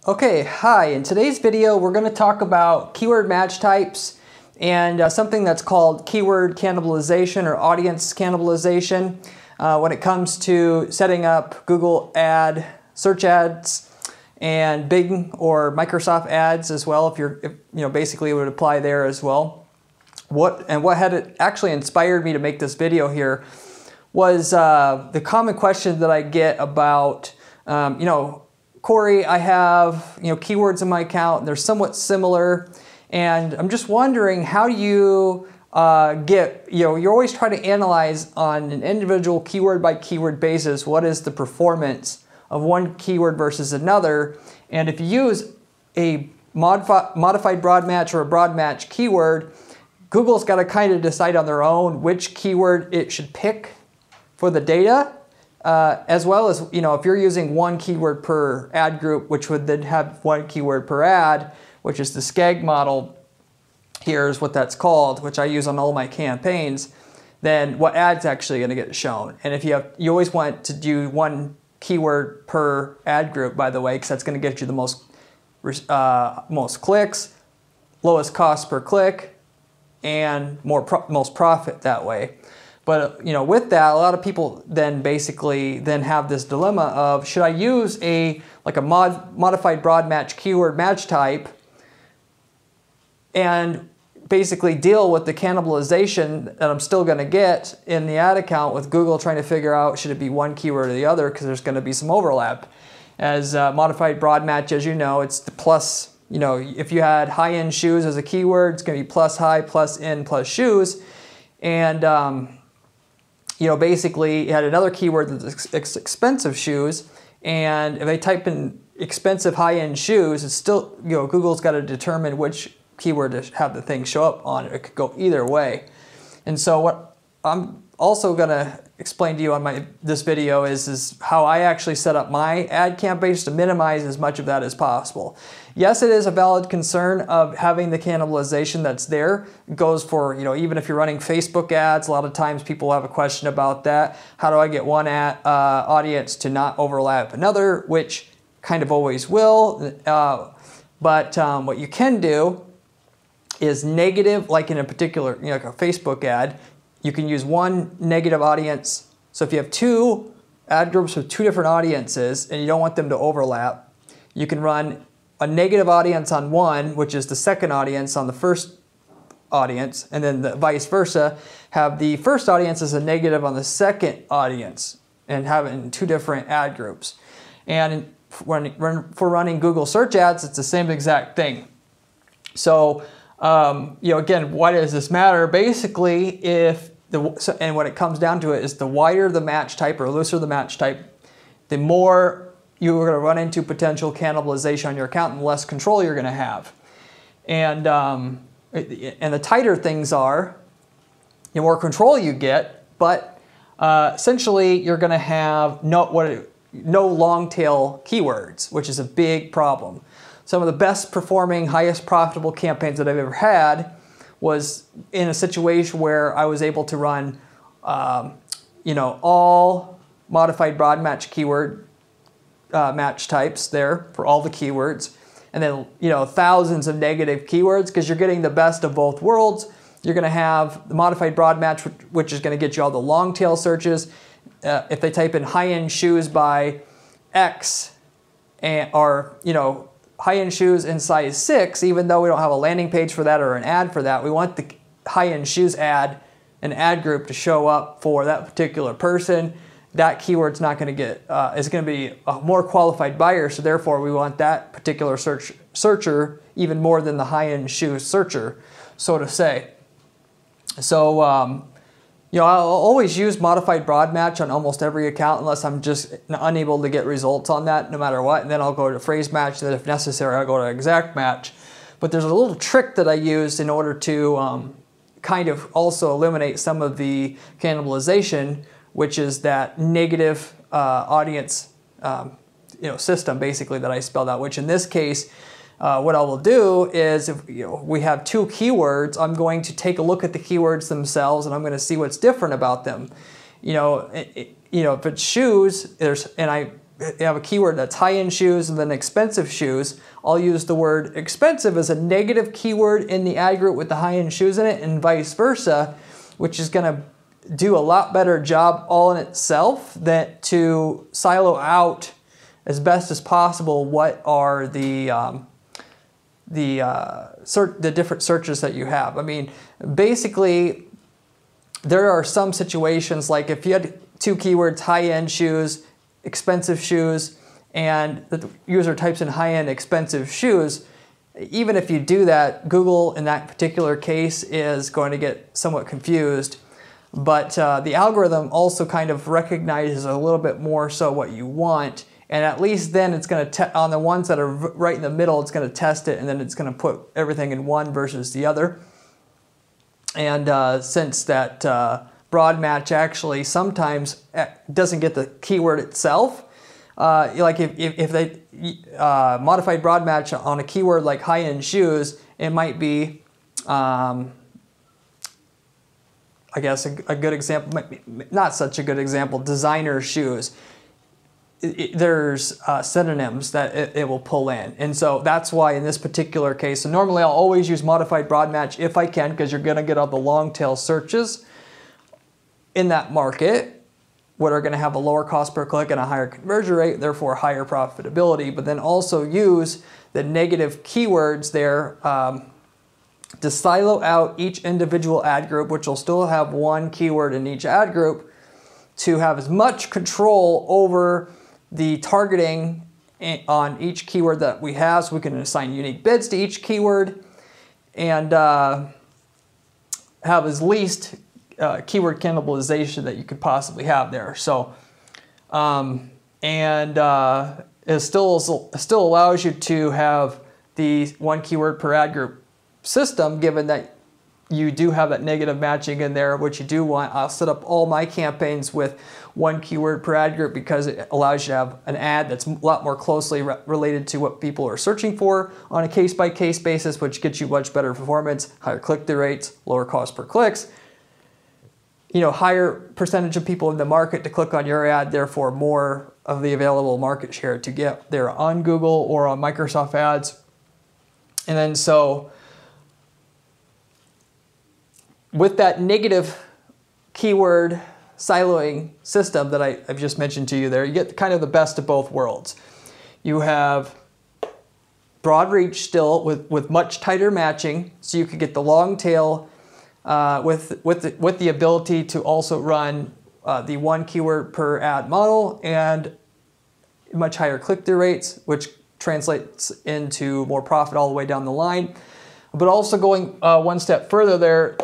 Okay, hi. In today's video, we're going to talk about keyword match types and something that's called keyword cannibalization or audience cannibalization when it comes to setting up Google search ads and Bing or Microsoft ads as well. Basically it would apply there as well. What had it actually inspired me to make this video here was the common question that I get about, Corey, I have keywords in my account and they're somewhat similar, and I'm just wondering, how do you you're always trying to analyze on an individual keyword by keyword basis what is the performance of one keyword versus another, and if you use a modified broad match or a broad match keyword, Google's got to kind of decide on their own which keyword it should pick for the data. As well as, if you're using one keyword per ad group, which would then have one keyword per ad, which is the SKAG model, here is what that's called, which I use on all my campaigns, then what ad's actually going to get shown. And if you always want to do one keyword per ad group, by the way, because that's going to get you the most clicks, lowest cost per click, and most profit that way. But with that, a lot of people then basically have this dilemma of, should I use a modified broad match keyword match type and basically deal with the cannibalization that I'm still going to get in the ad account with Google trying to figure out, should it be one keyword or the other, because there's going to be some overlap. As modified broad match, as you know, it's the plus, if you had high-end shoes as a keyword, it's going to be plus high, plus in, plus shoes. And basically you had another keyword that's expensive shoes, and if they type in expensive high-end shoes, it's still, Google's got to determine which keyword to have the thing show up on. It could go either way. And so what I'm also going to explain to you on this video is how I actually set up my ad campaigns to minimize as much of that as possible. Yes, it is a valid concern of having the cannibalization that's there. It goes for, even if you're running Facebook ads, a lot of times people have a question about that. How do I get one audience to not overlap another, which kind of always will. But what you can do is negative, like in a particular, like a Facebook ad, you can use one negative audience. So if you have two ad groups with two different audiences and you don't want them to overlap, you can run a negative audience on one, which is the second audience, on the first audience, and then the vice versa, have the first audience as a negative on the second audience, and have it in two different ad groups. And for running Google search ads, it's the same exact thing. So again, why does this matter? Basically, and when it comes down to it, is the wider the match type or looser the match type, the more you're going to run into potential cannibalization on your account and less control you're going to have. And the tighter things are, the more control you get, but essentially you're going to have no long tail keywords, which is a big problem. Some of the best performing, highest profitable campaigns that I've ever had was in a situation where I was able to run, all modified broad match keyword match types there for all the keywords, and then thousands of negative keywords, because you're getting the best of both worlds. You're going to have the modified broad match, which is going to get you all the long tail searches. If they type in high-end shoes by X, or high-end shoes in size 6, even though we don't have a landing page for that or an ad for that, we want the high-end shoes an ad group to show up for that particular person. That keyword's not going to get, is going to be a more qualified buyer, so therefore we want that particular searcher even more than the high-end shoe searcher, so to say. So, I'll always use modified broad match on almost every account unless I'm just unable to get results on that no matter what, and then I'll go to phrase match, and then if necessary I'll go to exact match. But there's a little trick that I used in order to kind of also eliminate some of the cannibalization, which is that negative audience system basically that I spelled out, which in this case what I will do is, if we have two keywords, I'm going to take a look at the keywords themselves and I'm going to see what's different about them. If it's shoes, and I have a keyword that's high-end shoes and then expensive shoes, I'll use the word expensive as a negative keyword in the ad group with the high-end shoes in it, and vice versa, which is going to do a lot better job all in itself than to silo out as best as possible what are the different searches that you have. I mean, basically, there are some situations like if you had two keywords, high-end shoes, expensive shoes, and the user types in high-end expensive shoes, even if you do that, Google in that particular case is going to get somewhat confused. But the algorithm also kind of recognizes a little bit more so what you want, and at least then it's going to, on the ones that are right in the middle, it's going to test it, and then it's going to put everything in one versus the other. And since that broad match actually sometimes doesn't get the keyword itself, like if they modified broad match on a keyword like high-end shoes, it might be, I guess a good example, might be not such a good example, designer shoes. There's synonyms that it will pull in. And so that's why in this particular case, so normally I'll always use modified broad match if I can, because you're going to get all the long tail searches in that market, what are going to have a lower cost per click and a higher conversion rate, therefore higher profitability, but then also use the negative keywords there to silo out each individual ad group, which will still have one keyword in each ad group, to have as much control over the targeting on each keyword that we have, so we can assign unique bids to each keyword and have as least keyword cannibalization that you could possibly have there. So, it still allows you to have the one keyword per ad group system, given that you do have that negative matching in there, which you do want. I'll set up all my campaigns with one keyword per ad group because it allows you to have an ad that's a lot more closely related to what people are searching for on a case-by-case basis, which gets you much better performance, higher click-through rates, lower cost per clicks, you know, higher percentage of people in the market to click on your ad, therefore more of the available market share to get there on Google or on Microsoft ads. And then so with that negative keyword siloing system that I've just mentioned to you there, you get kind of the best of both worlds. You have broad reach still with much tighter matching, so you could get the long tail with the ability to also run the one keyword per ad model and much higher click-through rates, which translates into more profit all the way down the line. But also going one step further there,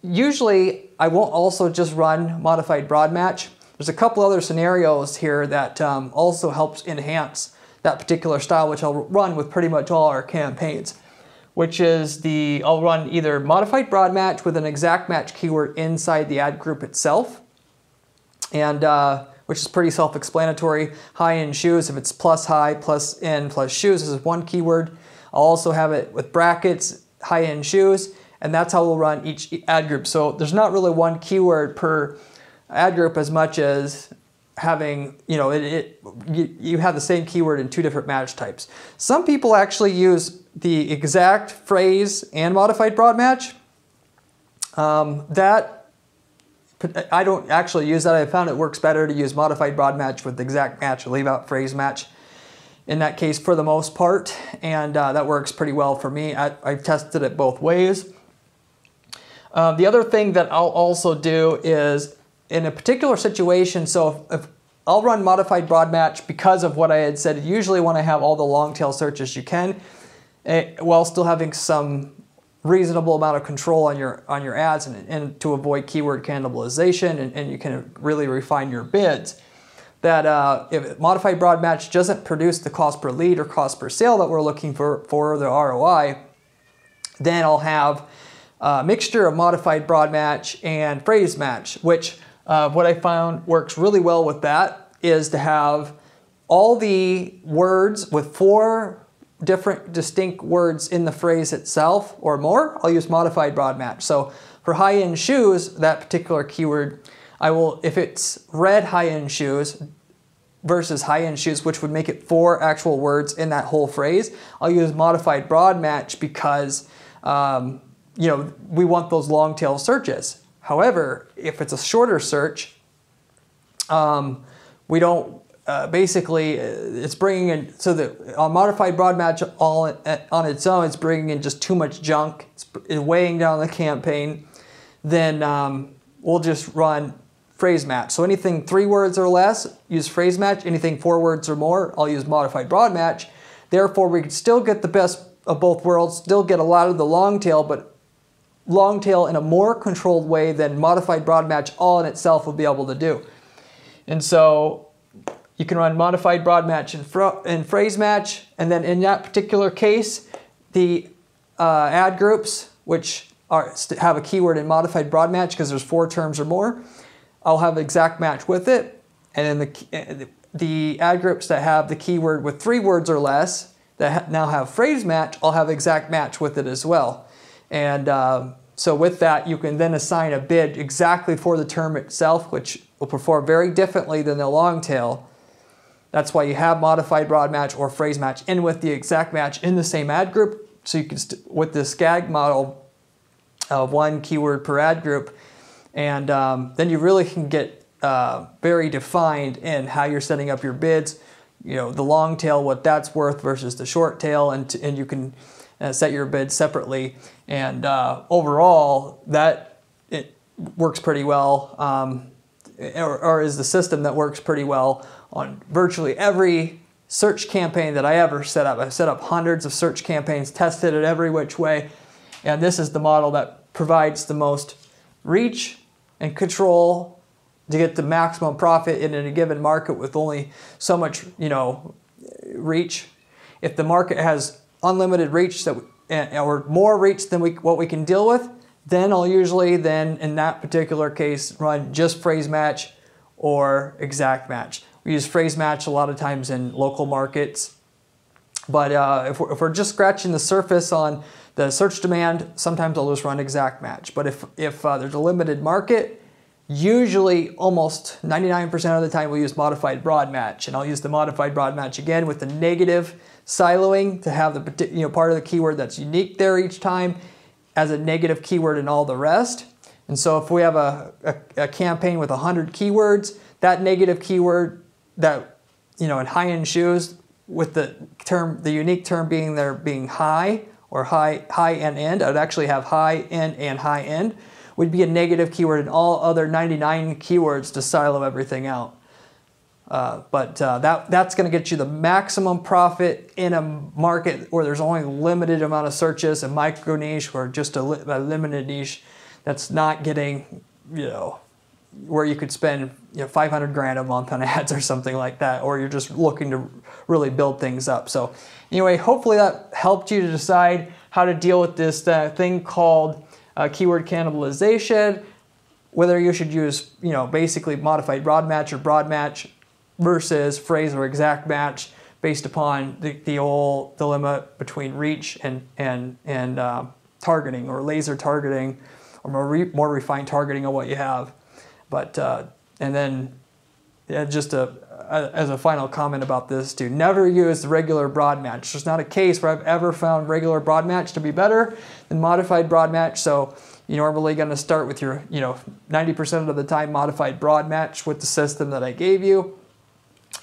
usually I won't also just run modified broad match. There's a couple other scenarios here that also helps enhance that particular style, which I'll run with pretty much all our campaigns, which is I'll run either modified broad match with an exact match keyword inside the ad group itself, and which is pretty self-explanatory. High-end shoes, if it's plus high, plus in, plus shoes is one keyword. I'll also have it with brackets, high-end shoes, and that's how we'll run each ad group. So there's not really one keyword per ad group as much as having, you know, you have the same keyword in two different match types. Some people actually use the exact phrase and modified broad match. That I don't actually use that. I found it works better to use modified broad match with exact match and leave out phrase match in that case for the most part, and that works pretty well for me. I've tested it both ways. The other thing that I'll also do is in a particular situation, so if I'll run modified broad match because of what I had said, you usually want to have all the long tail searches you can while still having some reasonable amount of control on your ads and to avoid keyword cannibalization, and you can really refine your bids. That if modified broad match doesn't produce the cost per lead or cost per sale that we're looking for the ROI, then I'll have a mixture of modified broad match and phrase match, which what I found works really well with that is to have all the words with 4 different distinct words in the phrase itself or more. I'll use modified broad match. So for high-end shoes, that particular keyword, I will, if it's red high-end shoes, versus high-end shoes, which would make it 4 actual words in that whole phrase, I'll use modified broad match because you know, we want those long tail searches. However, if it's a shorter search, we don't, basically it's bringing in, so that on modified broad match all on its own, it's bringing in just too much junk, it's weighing down the campaign. Then we'll just run phrase match. So anything 3 words or less, use phrase match. Anything 4 words or more, I'll use modified broad match. Therefore, we can still get the best of both worlds, still get a lot of the long tail, but long tail in a more controlled way than modified broad match all in itself will be able to do. And so you can run modified broad match and phrase match, and then in that particular case, the ad groups, which have a keyword in modified broad match because there's 4 terms or more, I'll have exact match with it. And then the ad groups that have the keyword with 3 words or less that now have phrase match, I'll have exact match with it as well. And so with that, you can then assign a bid exactly for the term itself, which will perform very differently than the long tail. That's why you have modified broad match or phrase match in with the exact match in the same ad group. So you can, with the SKAG model of 1 keyword per ad group, and then you really can get very defined in how you're setting up your bids. You know, the long tail, what that's worth versus the short tail, and you can set your bid separately. And overall, that it works pretty well, or is the system that works pretty well on virtually every search campaign that I ever set up. I've set up hundreds of search campaigns, tested it every which way, and this is the model that provides the most reach and control to get the maximum profit in a given market with only so much, you know, reach. If the market has unlimited reach or more reach than what we can deal with, then I'll usually then in that particular case run just phrase match or exact match. We use phrase match a lot of times in local markets, but if we're just scratching the surface on the search demand, sometimes I'll just run exact match. But if there's a limited market, usually almost 99% of the time we'll use modified broad match, and I'll use the modified broad match again with the negative siloing to have the part of the keyword that's unique there each time as a negative keyword in all the rest. And so if we have a campaign with 100 keywords, that negative keyword that, you know, in high-end shoes with the unique term being high or high and end, I would actually have high end and high end, would be a negative keyword in all other 99 keywords to silo everything out. That's going to get you the maximum profit in a market where there's only a limited amount of searches, a micro niche or just a limited niche that's not getting, you know, where you could spend, you know, 500 grand a month on ads or something like that, or you're just looking to really build things up. So anyway, hopefully that helped you to decide how to deal with this thing called keyword cannibalization, whether you should use, you know, basically modified broad match or broad match versus phrase or exact match based upon the dilemma between reach and targeting or laser targeting or more refined targeting of what you have. But and then just as a final comment about this too, never use the regular broad match. There's not a case where I've ever found regular broad match to be better than modified broad match. So you're normally going to start with your, you know, 90% of the time modified broad match with the system that I gave you,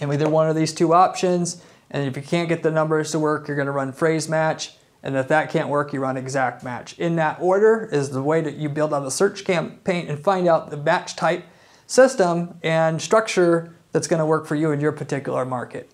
and either one of these 2 options. And if you can't get the numbers to work, you're going to run phrase match. And if that can't work, you run exact match. In that order is the way that you build out a search campaign and find out the match type, system, and structure that's going to work for you in your particular market.